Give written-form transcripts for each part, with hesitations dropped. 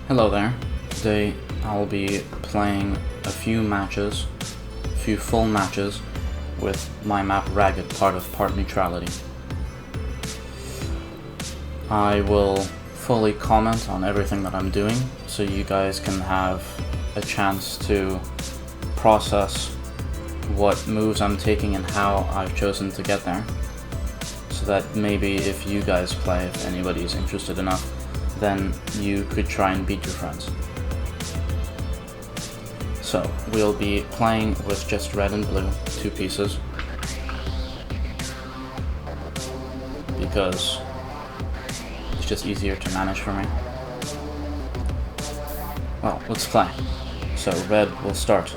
Hello there. Today I'll be playing a few full matches with my map Ragged, part of Part Neutrality. I will fully comment on everything that I'm doing so you guys can have a chance to process what moves I'm taking and how I've chosen to get there, so that maybe if you guys play, if anybody's interested enough, then you could try and beat your friends. So we'll be playing with just red and blue, two pieces, because it's just easier to manage for me. Well, let's play. So red will start.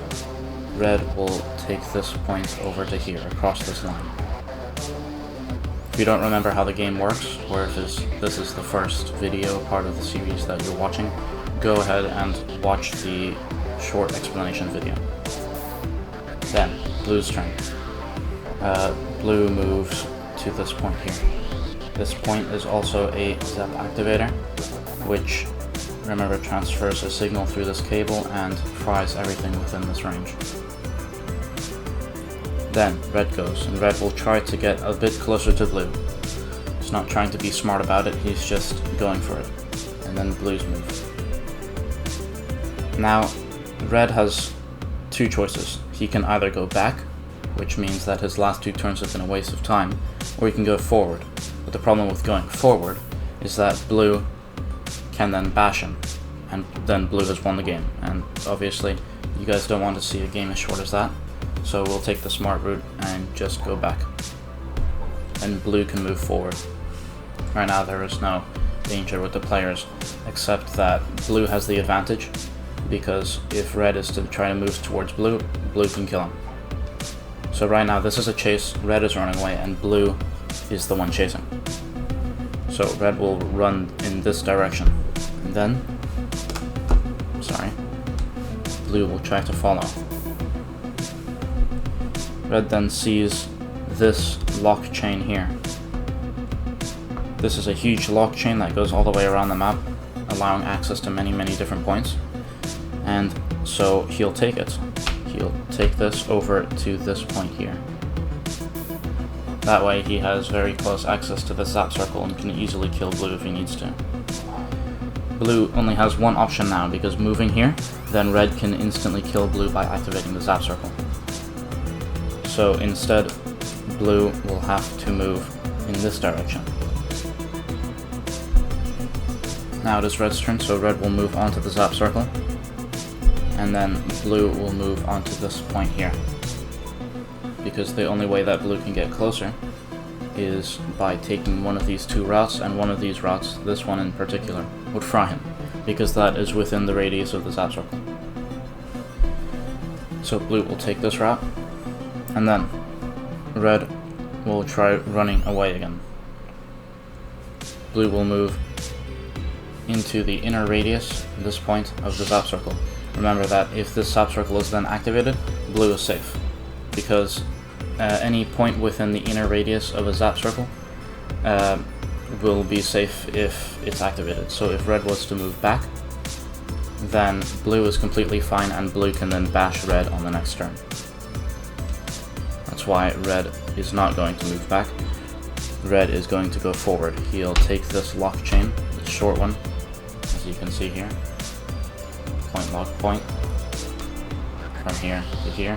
Red will take this point over to here, across this line. If you don't remember how the game works, or if this is the first video part of the series that you're watching, go ahead and watch the short explanation video. Then, blue's turn. Blue moves to this point here. This point is also a ZEP activator, which, remember, transfers a signal through this cable and fries everything within this range. Then red goes, and red will try to get a bit closer to blue. He's not trying to be smart about it, he's just going for it. And then blue's move. Now, red has two choices. He can either go back, which means that his last two turns have been a waste of time, or he can go forward. But the problem with going forward is that blue can then bash him, and then blue has won the game. And obviously, you guys don't want to see a game as short as that. So we'll take the smart route and just go back. And blue can move forward. Right now there is no danger with the players, except that blue has the advantage, because if red is to try to move towards blue, blue can kill him. So right now this is a chase, red is running away, and blue is the one chasing. So red will run in this direction. And then, blue will try to follow. Red then sees this lock chain here. This is a huge lock chain that goes all the way around the map, allowing access to many different points. And so he'll take it. He'll take this over to this point here. That way he has very close access to the zap circle and can easily kill blue if he needs to. Blue only has one option now, because moving here, then red can instantly kill blue by activating the zap circle. So instead, blue will have to move in this direction. Now it is red's turn, so red will move onto the zap circle, and then blue will move onto this point here. Because the only way that blue can get closer is by taking one of these two routes, and one of these routes, this one in particular, would fry him, because that is within the radius of the zap circle. So blue will take this route, and then red will try running away again. Blue will move into the inner radius, this point of the zap circle. Remember that if this zap circle is then activated, blue is safe, because any point within the inner radius of a zap circle will be safe if it's activated. So if red was to move back, then blue is completely fine, and blue can then bash red on the next turn. That's why red is not going to move back. Red is going to go forward. He'll take this lock chain, the short one, as you can see here. Point lock point. From here to here.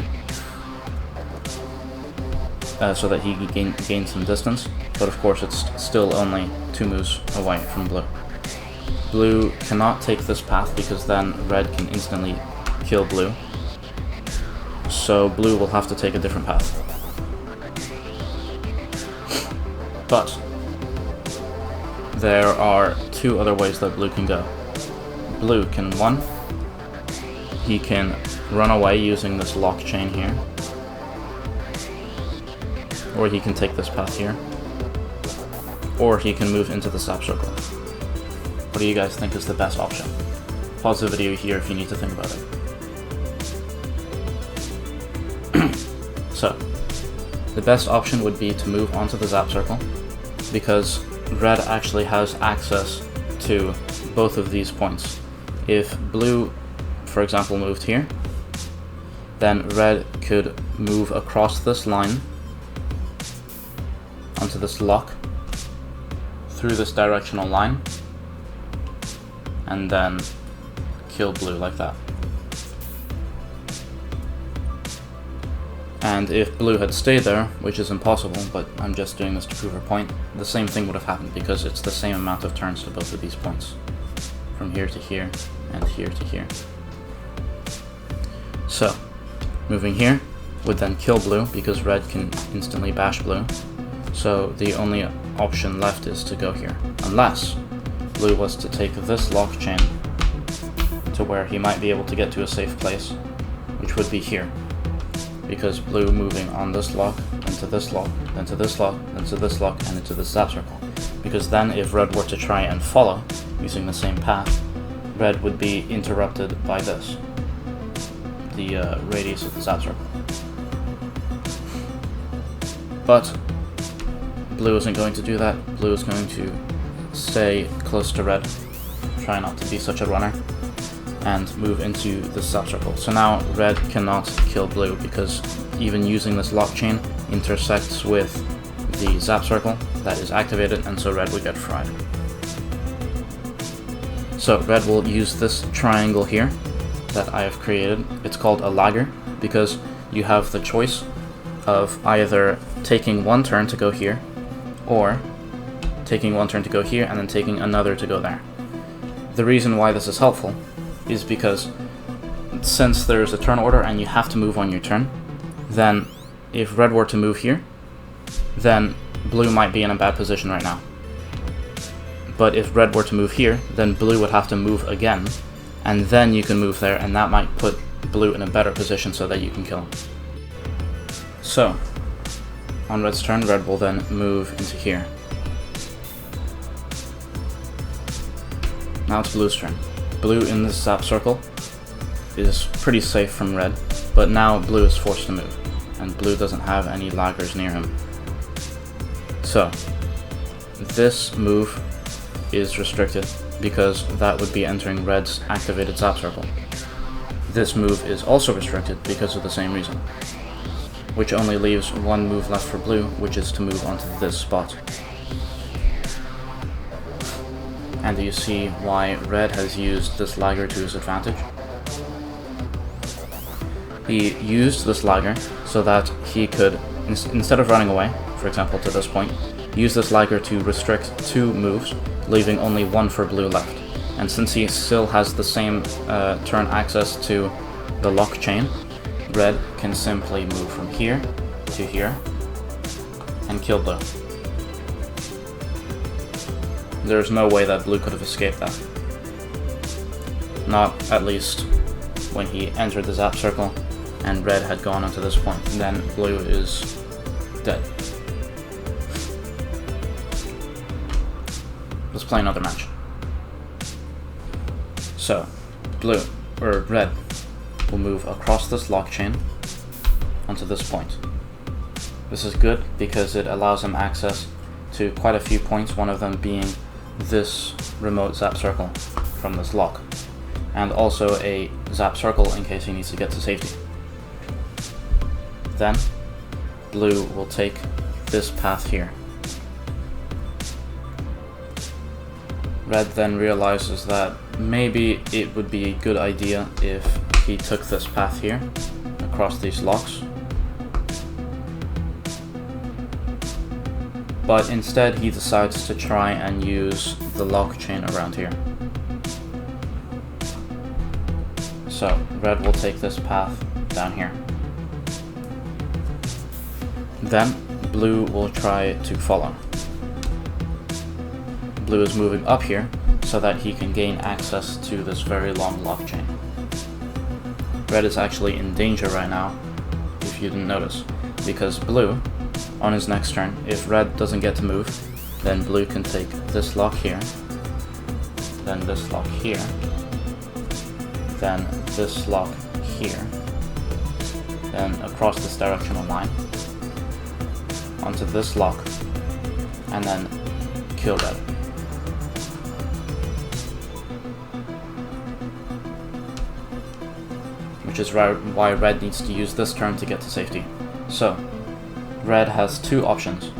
So that he can gain some distance. But of course it's still only 2 moves away from blue. Blue cannot take this path, because then red can instantly kill blue. So blue will have to take a different path. But there are 2 other ways that blue can go. Blue can, he can run away using this lock chain here, or he can take this path here, or he can move into the zap circle. What do you guys think is the best option? Pause the video here if you need to think about it. So, the best option would be to move onto the zap circle, because red actually has access to both of these points. If blue, for example, moved here, then red could move across this line onto this lock through this directional line and then kill blue like that. And if blue had stayed there, which is impossible, but I'm just doing this to prove a point, the same thing would have happened because it's the same amount of turns to both of these points. From here to here, and here to here. So, moving here would then kill blue because red can instantly bash blue. So the only option left is to go here. Unless blue was to take this lock chain to where he might be able to get to a safe place, which would be here. Because blue moving on this lock, then to this lock, then to this lock, then to this lock, and into this zap circle. Because then if red were to try and follow, using the same path, red would be interrupted by this, the radius of the zap circle. But blue isn't going to do that. Blue is going to stay close to red, try not to be such a runner, and move into the zap circle. So now red cannot kill blue because even using this lock chain intersects with the zap circle that is activated, and so red would get fried. So red will use this triangle here that I have created. It's called a lagger because you have the choice of either taking one turn to go here or taking one turn to go here and then taking another to go there. The reason why this is helpful is because since there's a turn order and you have to move on your turn, then if red were to move here, then blue might be in a bad position right now. But if red were to move here, then blue would have to move again, and then you can move there, and that might put blue in a better position so that you can kill him. So, on red's turn, red will then move into here. Now it's blue's turn. Blue in this zap circle is pretty safe from red, but now blue is forced to move, and blue doesn't have any laggers near him. So, this move is restricted because that would be entering red's activated zap circle. This move is also restricted because of the same reason, which only leaves one move left for blue, which is to move onto this spot. And do you see why red has used this lagger to his advantage? He used this lagger so that he could, instead of running away, for example to this point, use this lagger to restrict 2 moves, leaving only 1 for blue left. And since he still has the same turn access to the lock chain, red can simply move from here to here and kill blue. There's no way that blue could have escaped that. Not at least when he entered the zap circle and red had gone onto this point. Then blue is dead. Let's play another match. So, red will move across this lock chain onto this point. This is good because it allows him access to quite a few points, one of them being this remote zap circle from this lock, and also a zap circle in case he needs to get to safety. Then, blue will take this path here. Red then realizes that maybe it would be a good idea if he took this path here, across these locks. But instead he decides to try and use the lock chain around here. So, red will take this path down here. Then, blue will try to follow. Blue is moving up here so that he can gain access to this very long lock chain. Red is actually in danger right now, if you didn't notice, because blue, on his next turn, if red doesn't get to move, then blue can take this lock here, then this lock here, then this lock here, then across this directional line, onto this lock, and then kill red. which is why red needs to use this turn to get to safety. So, red has two options.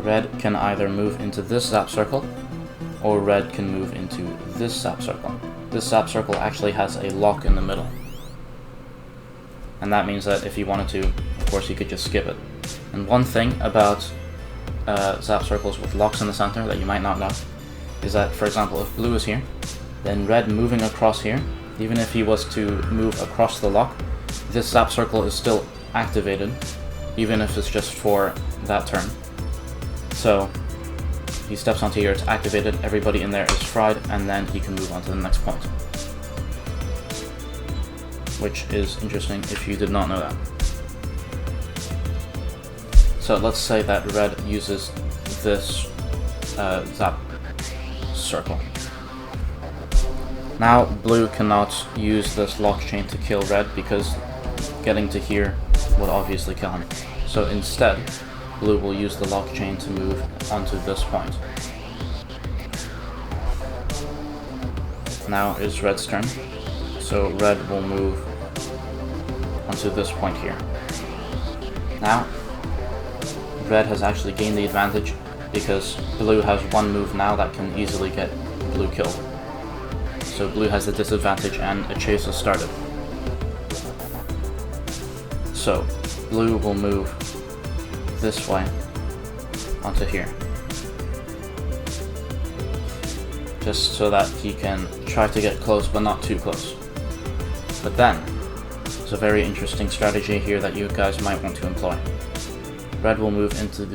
Red can either move into this zap circle, or red can move into this zap circle. This zap circle actually has a lock in the middle. And that means that if he wanted to, of course he could just skip it. And one thing about zap circles with locks in the center that you might not know is that, for example, if blue is here, then red moving across here, even if he was to move across the lock, this zap circle is still activated, even if it's just for that turn. So he steps onto here, it's activated, everybody in there is fried, and then he can move on to the next point. Which is interesting if you did not know that. So let's say that red uses this zap circle. Now blue cannot use this lock chain to kill red because getting to here would obviously kill him. So instead, blue will use the lock chain to move onto this point. Now is red's turn. So red will move onto this point here. Now, red has actually gained the advantage because blue has one move now that can easily get blue killed. So blue has the disadvantage and a chase has started. So blue will move this way onto here, just so that he can try to get close but not too close. But then, there's a very interesting strategy here that you guys might want to employ. Red will move into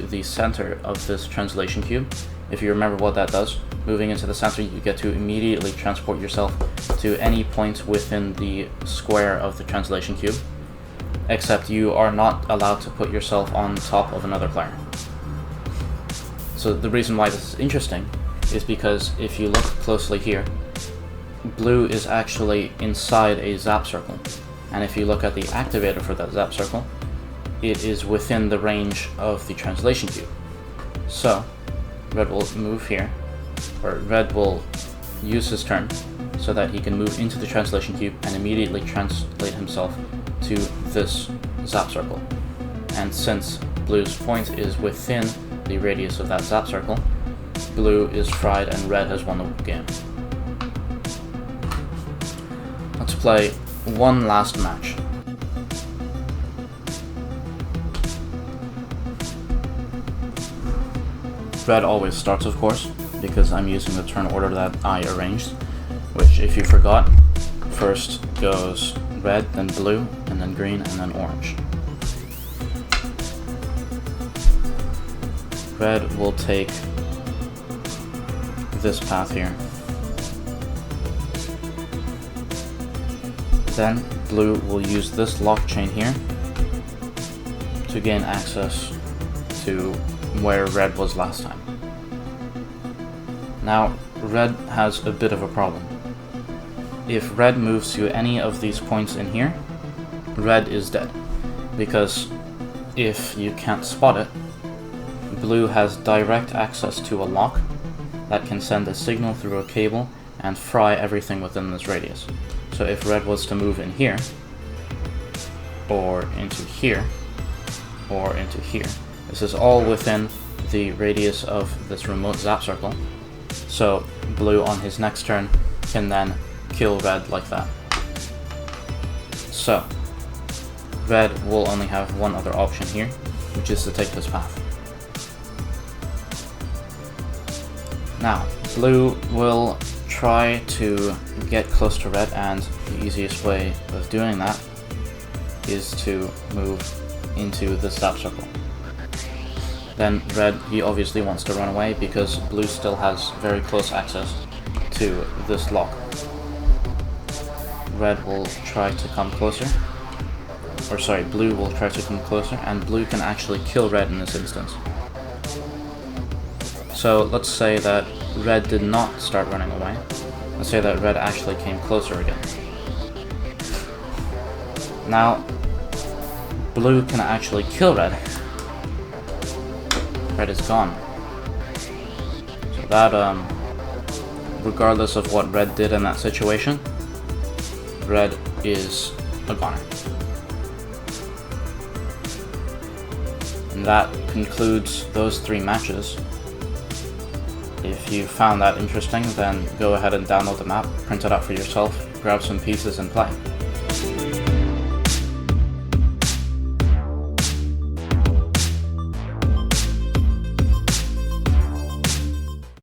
the center of this translation cube. If you remember what that does, moving into the center, you get to immediately transport yourself to any point within the square of the translation cube, except you are not allowed to put yourself on top of another player. So the reason why this is interesting is because if you look closely here, blue is actually inside a zap circle, and if you look at the activator for that zap circle, it is within the range of the translation cube. So red will move here, or red will use his turn so that he can move into the translation cube and immediately translate himself to this zap circle. And since blue's point is within the radius of that zap circle, blue is fried and red has won the game. Let's play one last match. Red always starts, of course, because I'm using the turn order that I arranged, which, if you forgot, first goes red, then blue, and then green, and then orange. Red will take this path here. Then blue will use this lock chain here to gain access to where red was last time. Now, red has a bit of a problem. If red moves to any of these points in here, red is dead, because if you can't spot it, blue has direct access to a lock that can send a signal through a cable and fry everything within this radius. So if red was to move in here, or into here, or into here, this is all within the radius of this remote zap circle. So blue on his next turn can then kill red like that. So red will only have one other option here, which is to take this path. Now, blue will try to get close to red, and the easiest way of doing that is to move into the zap circle. Then red, he obviously wants to run away because blue still has very close access to this lock. Red will try to come closer, or sorry, blue will try to come closer, and blue can actually kill red in this instance. So let's say that red did not start running away. Let's say that red actually came closer again. Now, blue can actually kill red. Red is gone. So that, regardless of what red did in that situation, red is a goner. And that concludes those 3 matches. If you found that interesting, then go ahead and download the map, print it out for yourself, grab some pieces and play.